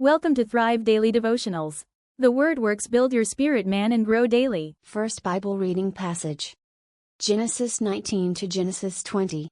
Welcome to Thrive Daily Devotionals. The WordWorks build your spirit man and grow daily. First Bible reading passage. Genesis 19 to Genesis 20.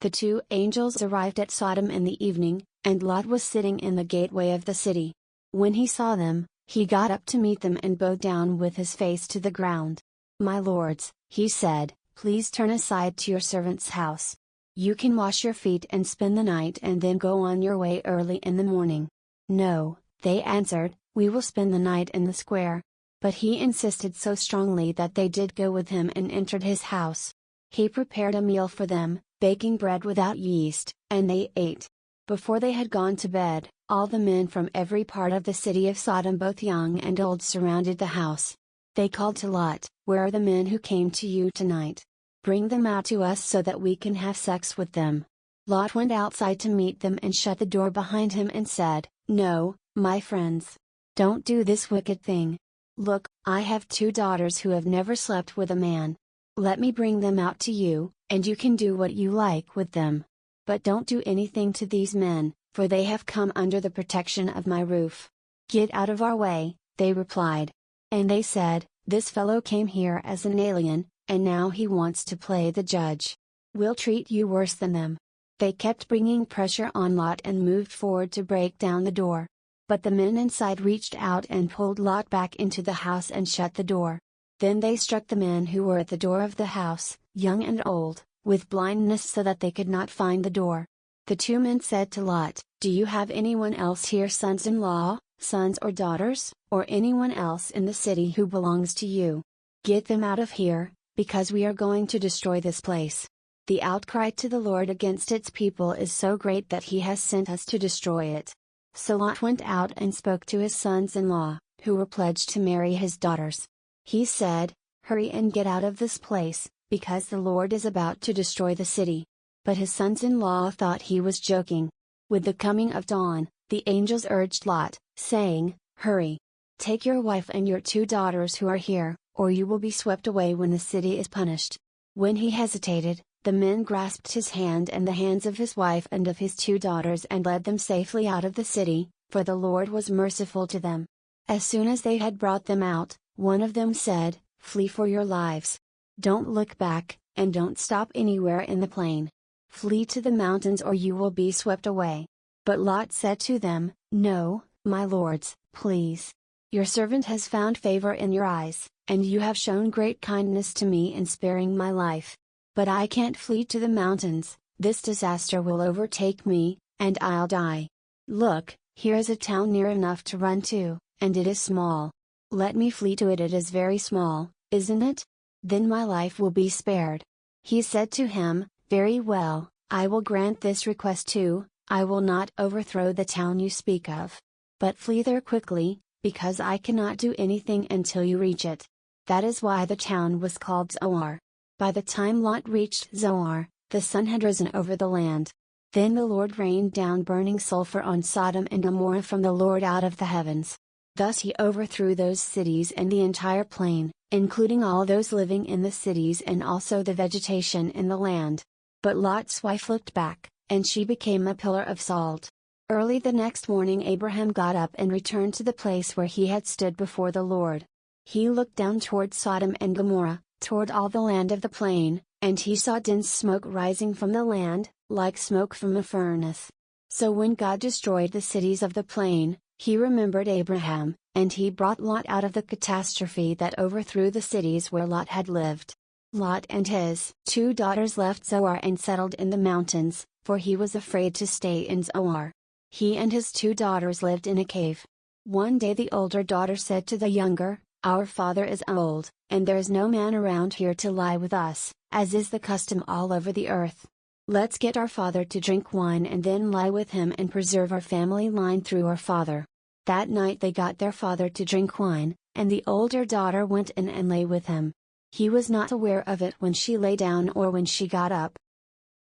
The two angels arrived at Sodom in the evening, and Lot was sitting in the gateway of the city. When he saw them, he got up to meet them and bowed down with his face to the ground. "My lords," he said, "please turn aside to your servant's house. You can wash your feet and spend the night and then go on your way early in the morning." "No," they answered, "we will spend the night in the square." But he insisted so strongly that they did go with him and entered his house. He prepared a meal for them, baking bread without yeast, and they ate. Before they had gone to bed, all the men from every part of the city of Sodom, both young and old, surrounded the house. They called to Lot, "Where are the men who came to you tonight? Bring them out to us so that we can have sex with them." Lot went outside to meet them and shut the door behind him and said, "No, my friends. Don't do this wicked thing. Look, I have two daughters who have never slept with a man. Let me bring them out to you, and you can do what you like with them. But don't do anything to these men, for they have come under the protection of my roof." "Get out of our way," they replied. And they said, "This fellow came here as an alien, and now he wants to play the judge. We'll treat you worse than them." They kept bringing pressure on Lot and moved forward to break down the door. But the men inside reached out and pulled Lot back into the house and shut the door. Then they struck the men who were at the door of the house, young and old, with blindness so that they could not find the door. The two men said to Lot, "Do you have anyone else here, sons-in-law, sons or daughters, or anyone else in the city who belongs to you? Get them out of here, because we are going to destroy this place. The outcry to the Lord against its people is so great that he has sent us to destroy it." So Lot went out and spoke to his sons-in-law, who were pledged to marry his daughters. He said, "Hurry and get out of this place, because the Lord is about to destroy the city." But his sons-in-law thought he was joking. With the coming of dawn, the angels urged Lot, saying, "Hurry. Take your wife and your two daughters who are here, or you will be swept away when the city is punished." When he hesitated, the men grasped his hand and the hands of his wife and of his two daughters and led them safely out of the city, for the Lord was merciful to them. As soon as they had brought them out, one of them said, "Flee for your lives. Don't look back, and don't stop anywhere in the plain. Flee to the mountains or you will be swept away." But Lot said to them, "No, my lords, please. Your servant has found favor in your eyes, and you have shown great kindness to me in sparing my life. But I can't flee to the mountains, this disaster will overtake me, and I'll die. Look, here is a town near enough to run to, and it is small. Let me flee to it. It is very small, isn't it? Then my life will be spared." He said to him, "Very well, I will grant this request too. I will not overthrow the town you speak of. But flee there quickly, because I cannot do anything until you reach it." That is why the town was called Zoar. By the time Lot reached Zoar, the sun had risen over the land. Then the Lord rained down burning sulfur on Sodom and Gomorrah from the Lord out of the heavens. Thus he overthrew those cities and the entire plain, including all those living in the cities and also the vegetation in the land. But Lot's wife looked back, and she became a pillar of salt. Early the next morning Abraham got up and returned to the place where he had stood before the Lord. He looked down toward Sodom and Gomorrah, toward all the land of the plain, and he saw dense smoke rising from the land, like smoke from a furnace. So when God destroyed the cities of the plain, he remembered Abraham, and he brought Lot out of the catastrophe that overthrew the cities where Lot had lived. Lot and his two daughters left Zoar and settled in the mountains, for he was afraid to stay in Zoar. He and his two daughters lived in a cave. One day the older daughter said to the younger, "Our father is old, and there is no man around here to lie with us, as is the custom all over the earth. Let's get our father to drink wine and then lie with him and preserve our family line through our father." That night they got their father to drink wine, and the older daughter went in and lay with him. He was not aware of it when she lay down or when she got up.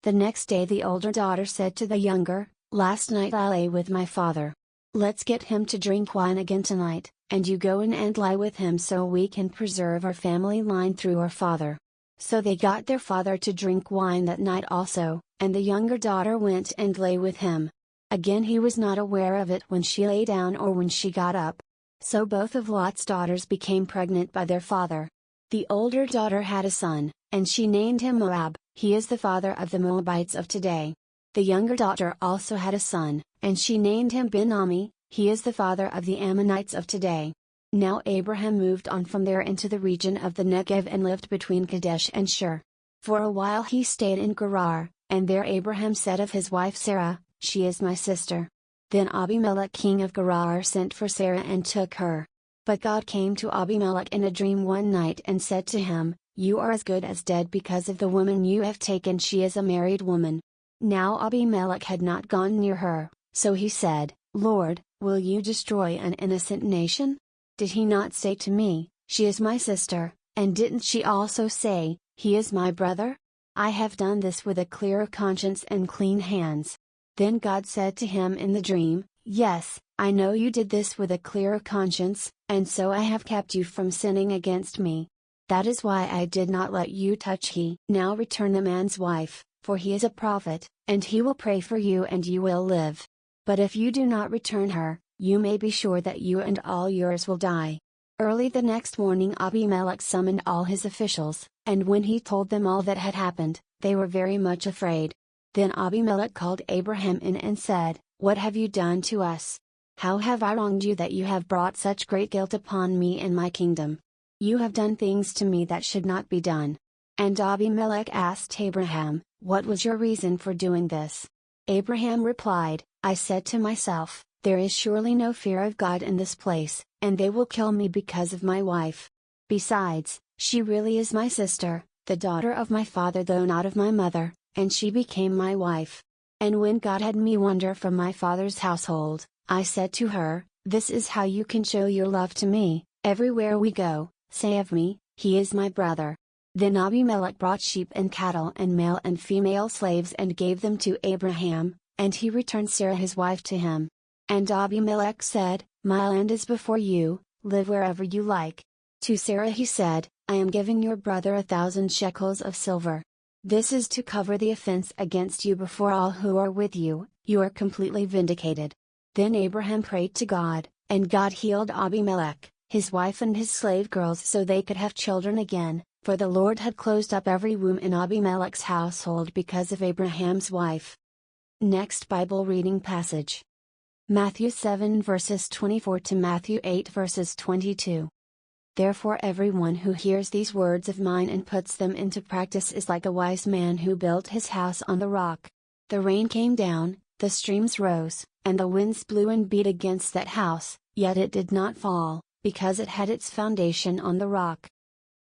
The next day the older daughter said to the younger, "Last night I lay with my father. Let's get him to drink wine again tonight, and you go in and lie with him so we can preserve our family line through our father." So they got their father to drink wine that night also, and the younger daughter went and lay with him. Again he was not aware of it when she lay down or when she got up. So both of Lot's daughters became pregnant by their father. The older daughter had a son, and she named him Moab. He is the father of the Moabites of today. The younger daughter also had a son, and she named him Ben-Ammi. He is the father of the Ammonites of today. Now Abraham moved on from there into the region of the Negev and lived between Kadesh and Shur. For a while he stayed in Gerar, and there Abraham said of his wife Sarah, "She is my sister." Then Abimelech king of Gerar sent for Sarah and took her. But God came to Abimelech in a dream one night and said to him, "You are as good as dead because of the woman you have taken. She is a married woman." Now Abimelech had not gone near her, so he said, "Lord, will you destroy an innocent nation? Did he not say to me, 'She is my sister,' and didn't she also say, 'He is my brother'? I have done this with a clear conscience and clean hands." Then God said to him in the dream, "Yes, I know you did this with a clear conscience, and so I have kept you from sinning against me. That is why I did not let you touch he. Now return the man's wife, for he is a prophet, and he will pray for you and you will live. But if you do not return her, you may be sure that you and all yours will die." Early the next morning Abimelech summoned all his officials, and when he told them all that had happened, they were very much afraid. Then Abimelech called Abraham in and said, "What have you done to us? How have I wronged you that you have brought such great guilt upon me and my kingdom? You have done things to me that should not be done." And Abimelech asked Abraham, "What was your reason for doing this?" Abraham replied, "I said to myself, there is surely no fear of God in this place, and they will kill me because of my wife. Besides, she really is my sister, the daughter of my father though not of my mother, and she became my wife. And when God had me wander from my father's household, I said to her, 'This is how you can show your love to me, everywhere we go, say of me, he is my brother.'" Then Abimelech brought sheep and cattle and male and female slaves and gave them to Abraham, and he returned Sarah his wife to him. And Abimelech said, "My land is before you, live wherever you like." To Sarah he said, "I am giving your brother 1,000 shekels of silver. This is to cover the offense against you before all who are with you, you are completely vindicated." Then Abraham prayed to God, and God healed Abimelech, his wife and his slave girls so they could have children again, for the Lord had closed up every womb in Abimelech's household because of Abraham's wife. Next Bible reading passage. Matthew 7 verses 24 to Matthew 8 verses 22. "Therefore everyone who hears these words of mine and puts them into practice is like a wise man who built his house on the rock. The rain came down, the streams rose, and the winds blew and beat against that house, yet it did not fall, because it had its foundation on the rock.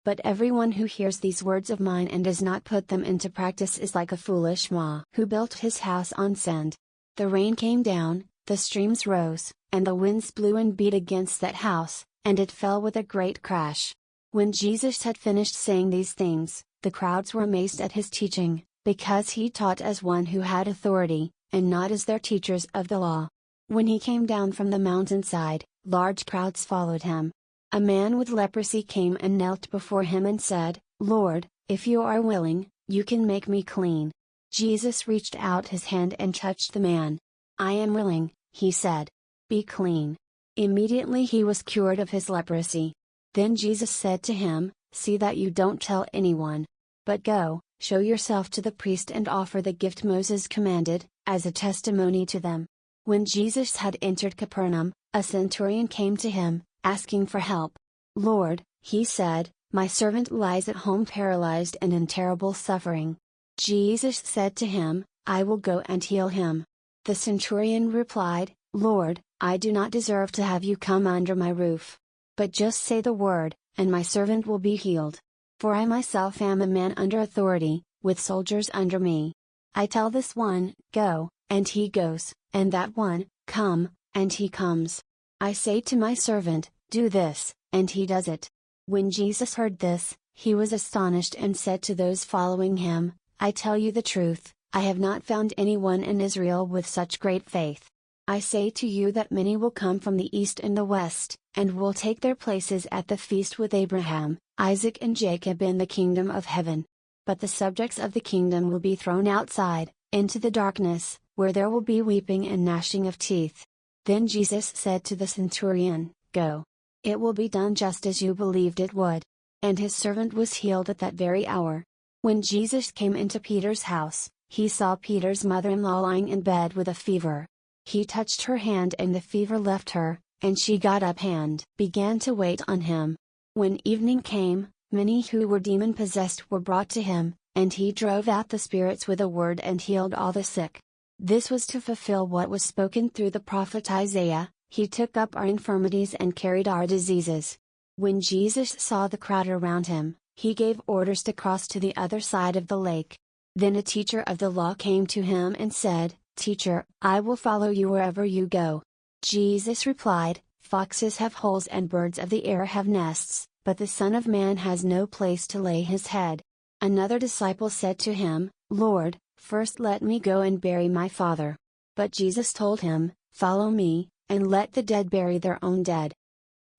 But everyone who hears these words of mine and does not put them into practice is like a foolish man who built his house on sand. The rain came down, the streams rose, and the winds blew and beat against that house, and it fell with a great crash." When Jesus had finished saying these things, the crowds were amazed at his teaching, because he taught as one who had authority, and not as their teachers of the law. When he came down from the mountainside, large crowds followed him. A man with leprosy came and knelt before him and said, "Lord, if you are willing, you can make me clean." Jesus reached out his hand and touched the man. "I am willing," he said. "Be clean." Immediately he was cured of his leprosy. Then Jesus said to him, "See that you don't tell anyone. But go, show yourself to the priest and offer the gift Moses commanded, as a testimony to them." When Jesus had entered Capernaum, a centurion came to him, asking for help. "Lord," he said, "my servant lies at home paralyzed and in terrible suffering." Jesus said to him, "I will go and heal him." The centurion replied, "Lord, I do not deserve to have you come under my roof. But just say the word, and my servant will be healed. For I myself am a man under authority, with soldiers under me. I tell this one, 'Go,' and he goes, and that one, 'Come,' and he comes. I say to my servant, 'Do this,' and he does it." When Jesus heard this, he was astonished and said to those following him, "I tell you the truth, I have not found anyone in Israel with such great faith. I say to you that many will come from the east and the west, and will take their places at the feast with Abraham, Isaac and Jacob in the kingdom of heaven. But the subjects of the kingdom will be thrown outside, into the darkness, where there will be weeping and gnashing of teeth." Then Jesus said to the centurion, "Go. It will be done just as you believed it would." And his servant was healed at that very hour. When Jesus came into Peter's house, he saw Peter's mother-in-law lying in bed with a fever. He touched her hand and the fever left her, and she got up and began to wait on him. When evening came, many who were demon-possessed were brought to him, and he drove out the spirits with a word and healed all the sick. This was to fulfill what was spoken through the prophet Isaiah, "He took up our infirmities and carried our diseases." When Jesus saw the crowd around him, he gave orders to cross to the other side of the lake. Then a teacher of the law came to him and said, "Teacher, I will follow you wherever you go." Jesus replied, "Foxes have holes and birds of the air have nests, but the Son of Man has no place to lay his head." Another disciple said to him, "Lord, first let me go and bury my father." But Jesus told him, "Follow me, and let the dead bury their own dead."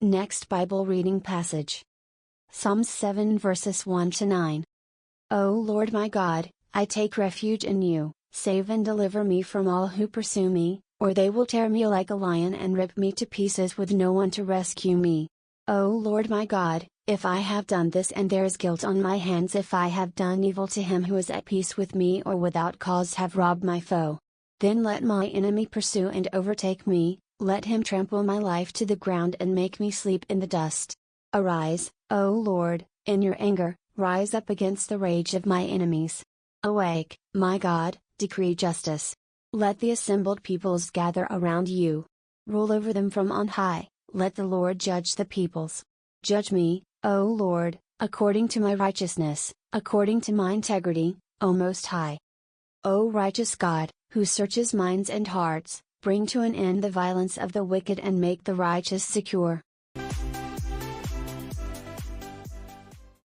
Next Bible reading passage. Psalms 7 verses 1 to 9. O Lord my God, I take refuge in you, save and deliver me from all who pursue me, or they will tear me like a lion and rip me to pieces with no one to rescue me. O Lord my God, if I have done this and there is guilt on my hands, if I have done evil to him who is at peace with me or without cause have robbed my foe, then let my enemy pursue and overtake me, let him trample my life to the ground and make me sleep in the dust. Arise, O Lord, in your anger, rise up against the rage of my enemies. Awake, my God, decree justice. Let the assembled peoples gather around you. Rule over them from on high, let the Lord judge the peoples. Judge me, O Lord, according to my righteousness, according to my integrity, O Most High. O righteous God, who searches minds and hearts, bring to an end the violence of the wicked and make the righteous secure.